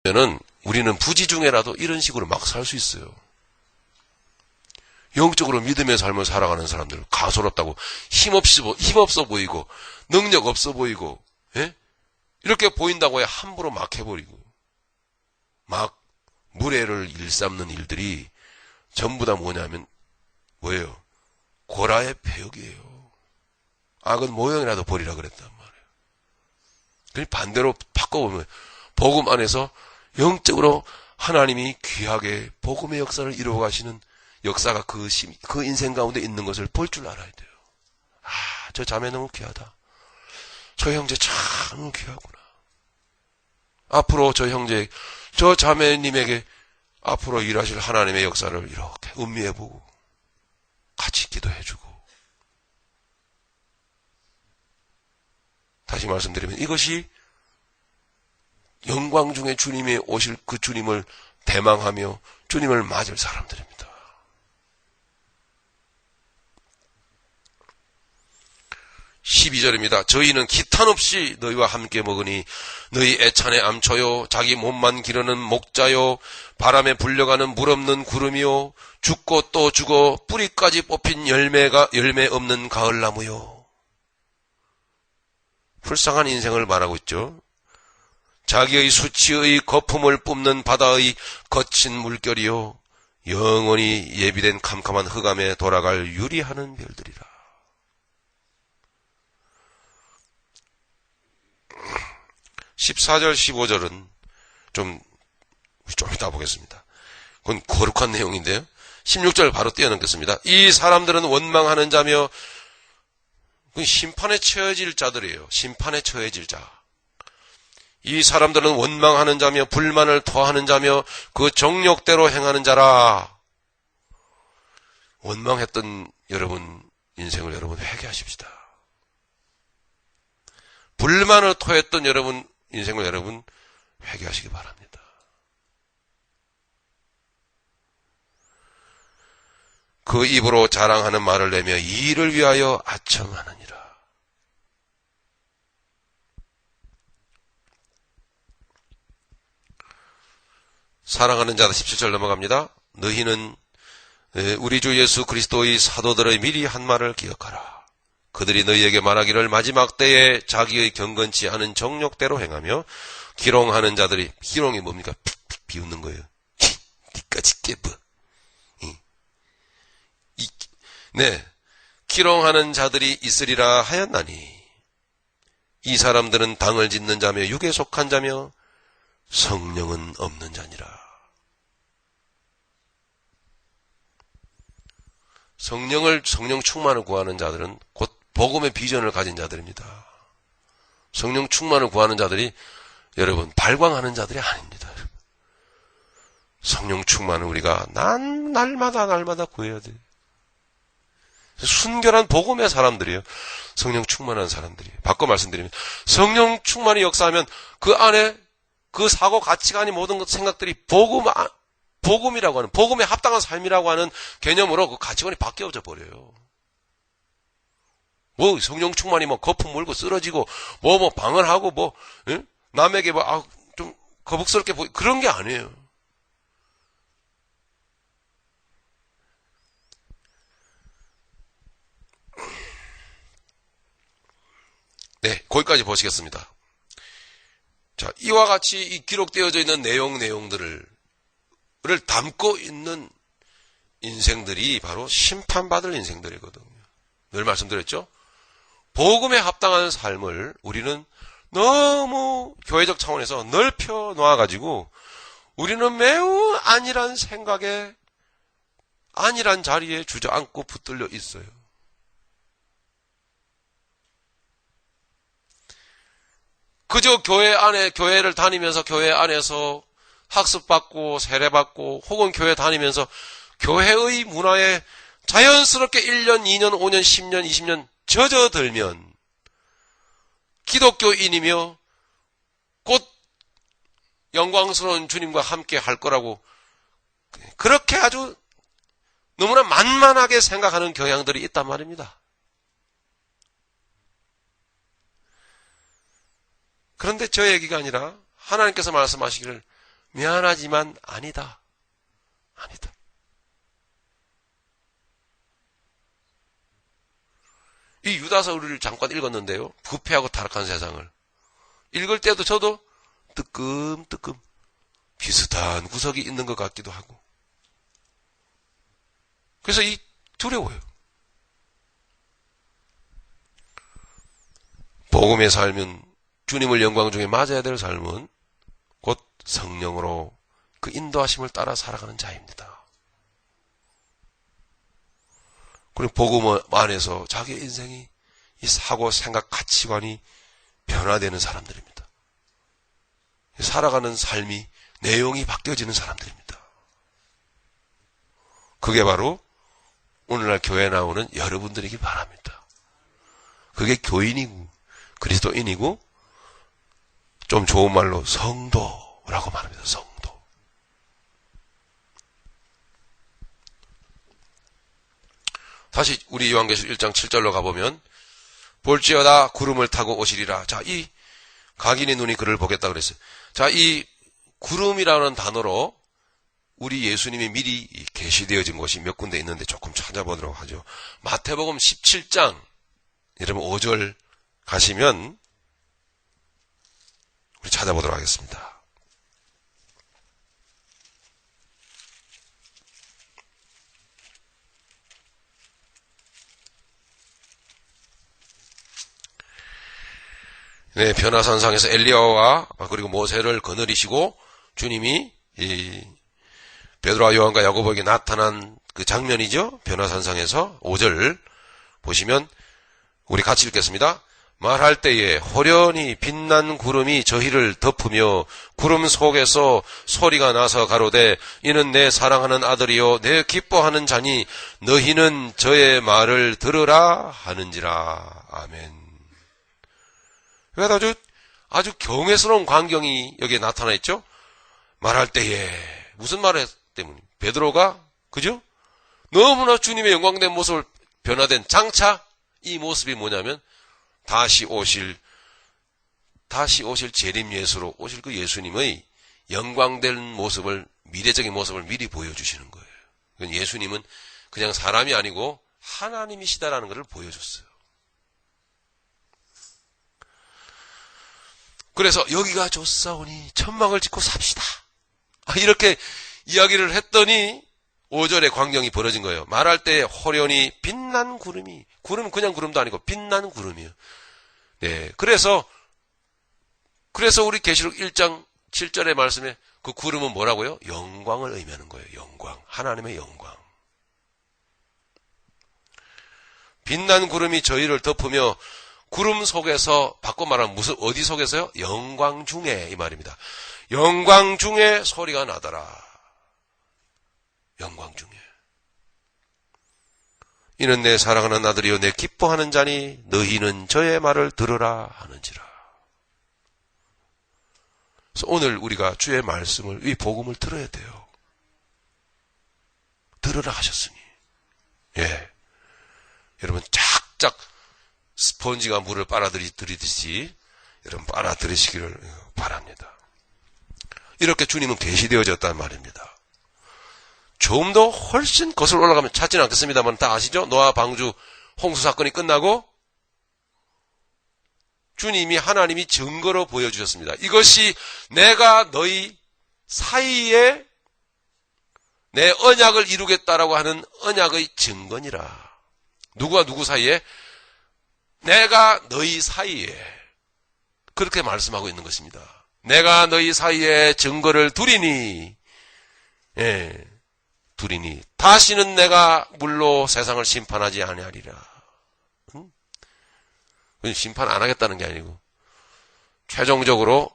그러면은 우리는 부지중에라도 이런 식으로 막 살 수 있어요. 영적으로 믿음의 삶을 살아가는 사람들, 가소롭다고 힘없어 보이고 능력 없어 보이고, 예? 이렇게 보인다고 해 함부로 막 해버리고, 막 무례를 일삼는 일들이 전부 다 뭐냐면 뭐예요? 고라의 폐역이에요. 악은 모형이라도 버리라 그랬단 말이에요. 그럼 반대로 바꿔보면 복음 안에서 영적으로 하나님이 귀하게 복음의 역사를 이루어 가시는 역사가 그 인생 가운데 있는 것을 볼 줄 알아야 돼요. 아, 저 자매 너무 귀하다. 저 형제 참 귀하구나. 앞으로 저 형제, 저 자매님에게 앞으로 일하실 하나님의 역사를 이렇게 음미해보고 같이 기도해주고. 다시 말씀드리면 이것이 영광 중에 주님이 오실 그 주님을 대망하며 주님을 맞을 사람들입니다. 12절입니다. 저희는 기탄 없이 너희와 함께 먹으니 너희 애찬의 암초요 자기 몸만 기르는 목자요 바람에 불려가는 물 없는 구름이요 죽고 또 죽어 뿌리까지 뽑힌 열매 없는 가을나무요. 불쌍한 인생을 말하고 있죠. 자기의 수치의 거품을 뿜는 바다의 거친 물결이요 영원히 예비된 캄캄한 흑암에 돌아갈 유리하는 별들이라. 14절, 15절은 좀 이따 보겠습니다. 그건 거룩한 내용인데요. 16절 바로 뛰어넘겠습니다. 이 사람들은 원망하는 자며 심판에 처해질 자들이에요. 심판에 처해질 자. 이 사람들은 원망하는 자며 불만을 토하는 자며 그 정욕대로 행하는 자라. 원망했던 여러분 인생을 여러분 회개하십시다. 불만을 토했던 여러분 인생을 여러분 회개하시기 바랍니다. 그 입으로 자랑하는 말을 내며 이를 위하여 아첨하느니라. 사랑하는 자들 17절 넘어갑니다. 너희는 우리 주 예수 그리스도의 사도들의 미리 한 말을 기억하라. 그들이 너희에게 말하기를 마지막 때에 자기의 경건치 않은 정욕대로 행하며 기롱하는 자들이, 기롱이 뭡니까? 비웃는 거예요. 니까지 깨버. 네, 기롱하는 자들이 있으리라 하였나니 이 사람들은 당을 짓는 자며 육에 속한 자며 성령은 없는 자니라. 성령 충만을 구하는 자들은 곧 복음의 비전을 가진 자들입니다. 성령 충만을 구하는 자들이 여러분 발광하는 자들이 아닙니다. 성령 충만은 우리가 날마다 구해야 돼요. 순결한 복음의 사람들이에요. 성령 충만한 사람들이에요. 바꿔 말씀드리면 성령 충만이 역사하면 그 안에 그 사고 가치관이 모든 생각들이 복음이라고 하는, 복음에 합당한 삶이라고 하는 개념으로 그 가치관이 바뀌어져 버려요. 성령 충만이 거품 물고 쓰러지고, 방언하고, 응? 남에게 좀 거북스럽게 그런 게 아니에요. 네, 거기까지 보시겠습니다. 자, 이와 같이 이 기록되어져 있는 내용들을 담고 있는 인생들이 바로 심판받을 인생들이거든요. 늘 말씀드렸죠? 복음에 합당한 삶을 우리는 너무 교회적 차원에서 넓혀 놓아가지고 우리는 매우 안일한 생각에 안일한 자리에 주저앉고 붙들려 있어요. 그저 교회를 다니면서 교회 안에서 학습받고 세례받고 혹은 교회 다니면서 교회의 문화에 자연스럽게 1년, 2년, 5년, 10년, 20년 젖어들면 기독교인이며 곧 영광스러운 주님과 함께 할 거라고 그렇게 아주 너무나 만만하게 생각하는 경향들이 있단 말입니다. 그런데 저 얘기가 아니라 하나님께서 말씀하시기를 미안하지만 아니다. 아니다. 이 유다서를 잠깐 읽었는데요. 부패하고 타락한 세상을. 읽을 때도 저도 뜨끔뜨끔 비슷한 구석이 있는 것 같기도 하고. 그래서 두려워요. 복음의 삶은, 주님을 영광 중에 맞아야 될 삶은 곧 성령으로 그 인도하심을 따라 살아가는 자입니다. 그리고 복음 안에서 자기의 인생이, 이 사고, 생각, 가치관이 변화되는 사람들입니다. 살아가는 삶이, 내용이 바뀌어지는 사람들입니다. 그게 바로 오늘날 교회에 나오는 여러분들이기 바랍니다. 그게 교인이고 그리스도인이고 좀 좋은 말로 성도라고 말합니다. 성도. 다시 우리 요한계시록 1장 7절로 가보면 볼지어다 구름을 타고 오시리라. 자, 이 각인의 눈이 그를 보겠다 그랬어요. 자, 이 구름이라는 단어로 우리 예수님이 미리 계시되어진 곳이 몇 군데 있는데 조금 찾아보도록 하죠. 마태복음 17장 여러분 5절 가시면 우리 찾아보도록 하겠습니다. 네, 변화산상에서 엘리야와 그리고 모세를 거느리시고 주님이 이 베드로와 요한과 야고보에게 나타난 그 장면이죠. 변화산상에서 5절 보시면 우리 같이 읽겠습니다. 말할 때에 호련히 빛난 구름이 저희를 덮으며 구름 속에서 소리가 나서 가로되 이는 내 사랑하는 아들이요 내 기뻐하는 자니 너희는 저의 말을 들으라 하는지라. 아멘. 그래서 아주 경외스러운 광경이 여기에 나타나 있죠. 말할 때에 무슨 말을 했기 때문에 베드로가 그죠? 너무나 주님의 영광된 모습을 변화된 장차 이 모습이 뭐냐면 다시 오실 재림 예수로 오실 그 예수님의 영광된 모습을, 미래적인 모습을 미리 보여주시는 거예요. 예수님은 그냥 사람이 아니고 하나님이시다라는 것을 보여줬어요. 그래서 여기가 좋사오니 천막을 짓고 삽시다. 이렇게 이야기를 했더니 5절에 광경이 벌어진 거예요. 말할 때 호련히 빛난 구름이, 구름은 그냥 구름도 아니고 빛난 구름이에요. 네, 그래서 우리 계시록 1장 7절의 말씀에 그 구름은 뭐라고요? 영광을 의미하는 거예요. 영광, 하나님의 영광. 빛난 구름이 저희를 덮으며 구름 속에서, 바꿔 말하면 무슨, 어디 속에서요? 영광 중에, 이 말입니다. 영광 중에 소리가 나더라. 영광 중에. 이는 내 사랑하는 아들이요 내 기뻐하는 자니 너희는 저의 말을 들으라 하는지라. 그래서 오늘 우리가 주의 말씀을, 이 복음을 들어야 돼요. 들으라 하셨으니. 예. 여러분 쫙쫙 스펀지가 물을 빨아들이듯이 여러분 빨아들이시기를 바랍니다. 이렇게 주님은 계시되어졌단 말입니다. 좀 더 훨씬 거슬러 올라가면 찾지는 않겠습니다만 다 아시죠? 노아 방주 홍수 사건이 끝나고 주님이, 하나님이 증거로 보여주셨습니다. 이것이 내가 너희 사이에 내 언약을 이루겠다라고 하는 언약의 증거니라. 누구와 누구 사이에? 내가 너희 사이에. 그렇게 말씀하고 있는 것입니다. 내가 너희 사이에 증거를 두리니, 예, 두리니 다시는 내가 물로 세상을 심판하지 아니하리라. 응? 심판 안 하겠다는 게 아니고 최종적으로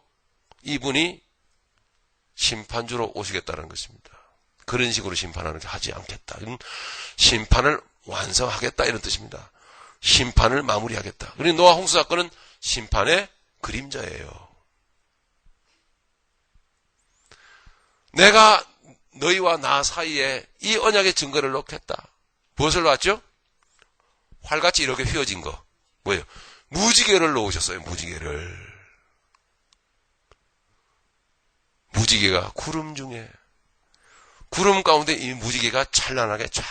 이분이 심판주로 오시겠다는 것입니다. 그런 식으로 심판하는 게 하지 않겠다. 심판을 완성하겠다 이런 뜻입니다. 심판을 마무리하겠다. 그리고 노아 홍수 사건은 심판의 그림자예요. 내가 너희와 나 사이에 이 언약의 증거를 놓겠다. 무엇을 놓았죠? 활같이 이렇게 휘어진 거. 뭐예요? 무지개를 놓으셨어요. 무지개를. 무지개가 구름 중에, 구름 가운데 이 무지개가 찬란하게 쫙.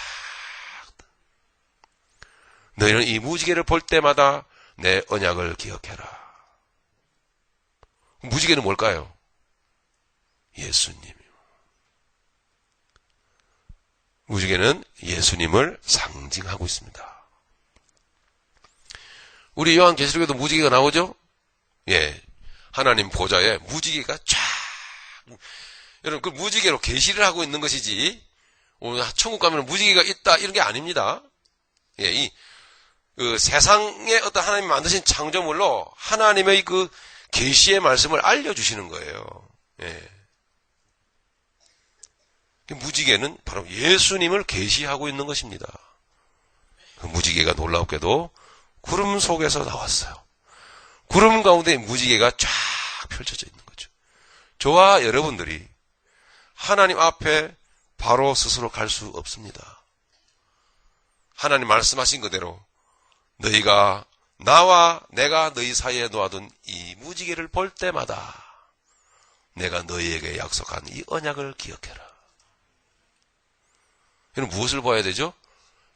너희는 이 무지개를 볼 때마다 내 언약을 기억해라. 무지개는 뭘까요? 예수님. 무지개는 예수님을 상징하고 있습니다. 우리 요한계시록에도 무지개가 나오죠? 예. 하나님 보좌에 무지개가 쫙. 여러분, 그 무지개로 계시를 하고 있는 것이지, 오늘 천국 가면 무지개가 있다, 이런 게 아닙니다. 예, 그 세상에 어떤 하나님이 만드신 창조물로 하나님의 그 계시의 말씀을 알려주시는 거예요. 예. 무지개는 바로 예수님을 계시하고 있는 것입니다. 그 무지개가 놀랍게도 구름 속에서 나왔어요. 구름 가운데 무지개가 쫙 펼쳐져 있는 거죠. 저와 여러분들이 하나님 앞에 바로 스스로 갈 수 없습니다. 하나님 말씀하신 그대로 너희가 나와 내가 너희 사이에 놓아둔 이 무지개를 볼 때마다 내가 너희에게 약속한 이 언약을 기억해라. 여러분 무엇을 봐야 되죠?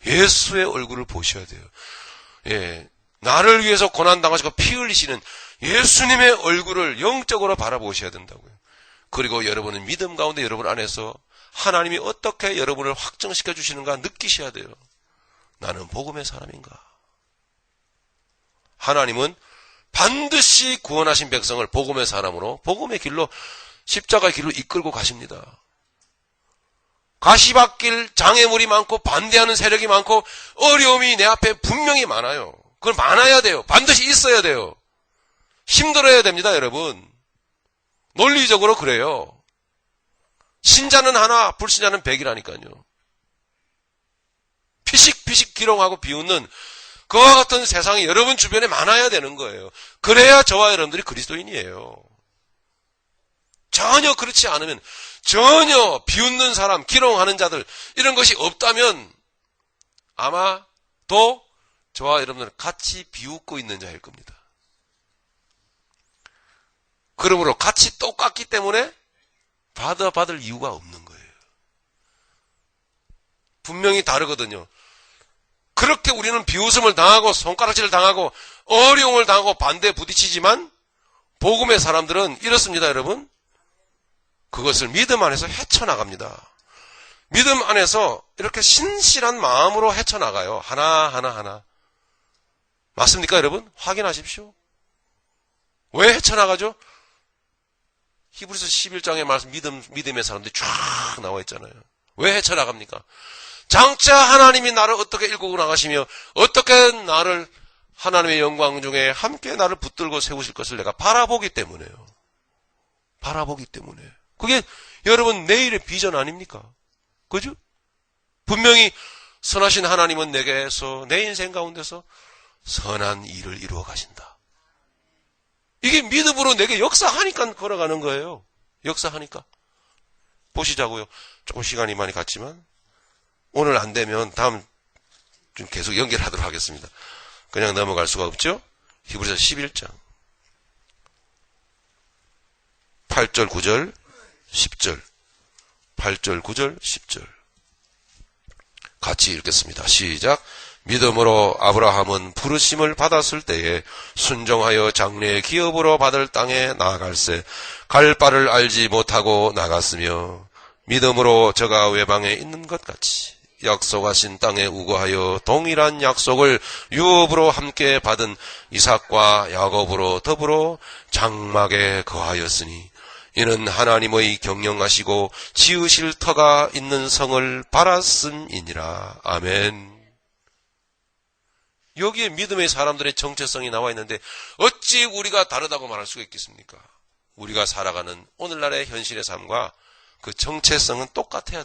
예수의 얼굴을 보셔야 돼요. 예, 나를 위해서 고난당하시고 피 흘리시는 예수님의 얼굴을 영적으로 바라보셔야 된다고요. 그리고 여러분은 믿음 가운데 여러분 안에서 하나님이 어떻게 여러분을 확정시켜 주시는가 느끼셔야 돼요. 나는 복음의 사람인가? 하나님은 반드시 구원하신 백성을 복음의 사람으로, 복음의 길로, 십자가의 길로 이끌고 가십니다. 가시밭길 장애물이 많고 반대하는 세력이 많고 어려움이 내 앞에 분명히 많아요. 그건 많아야 돼요. 반드시 있어야 돼요. 힘들어야 됩니다, 여러분. 논리적으로 그래요. 신자는 하나, 불신자는 100이라니까요. 피식피식 기롱하고 비웃는 그와 같은 세상이 여러분 주변에 많아야 되는 거예요. 그래야 저와 여러분들이 그리스도인이에요. 전혀 그렇지 않으면, 전혀 비웃는 사람, 기롱하는 자들 이런 것이 없다면 아마 또 저와 여러분들은 같이 비웃고 있는 자일 겁니다. 그러므로 같이 똑같기 때문에 받을 이유가 없는 거예요. 분명히 다르거든요. 그렇게 우리는 비웃음을 당하고 손가락질을 당하고 어려움을 당하고 반대에 부딪히지만 복음의 사람들은 이렇습니다, 여러분. 그것을 믿음 안에서 헤쳐나갑니다. 믿음 안에서 이렇게 신실한 마음으로 헤쳐나가요. 하나. 맞습니까, 여러분? 확인하십시오. 왜 헤쳐나가죠? 히브리서 11장의 말씀 믿음의 사람들이 쫙 나와 있잖아요. 왜 헤쳐나갑니까? 장차 하나님이 나를 어떻게 일구고 나가시며 어떻게 나를 하나님의 영광 중에 함께 나를 붙들고 세우실 것을 내가 바라보기 때문에요. 바라보기 때문에. 그게 여러분 내일의 비전 아닙니까? 그죠? 분명히 선하신 하나님은 내게서 내 인생 가운데서 선한 일을 이루어 가신다. 이게 믿음으로 내게 역사하니까 걸어가는 거예요. 역사하니까. 보시자고요. 조금 시간이 많이 갔지만 오늘 안 되면 다음 좀 계속 연결하도록 하겠습니다. 그냥 넘어갈 수가 없죠? 히브리서 11장 8절 9절 10절 8절 9절 10절 같이 읽겠습니다. 시작. 믿음으로 아브라함은 부르심을 받았을 때에 순종하여 장래의 기업으로 받을 땅에 나아갈새 갈 바를 알지 못하고 나갔으며 믿음으로 저가 외방에 있는 것 같이 약속하신 땅에 우거하여 동일한 약속을 유업으로 함께 받은 이삭과 야곱으로 더불어 장막에 거하였으니 이는 하나님의 경영하시고 지으실 터가 있는 성을 바랐음이니라. 아멘. 여기에 믿음의 사람들의 정체성이 나와 있는데 어찌 우리가 다르다고 말할 수가 있겠습니까? 우리가 살아가는 오늘날의 현실의 삶과 그 정체성은 똑같아야 돼요.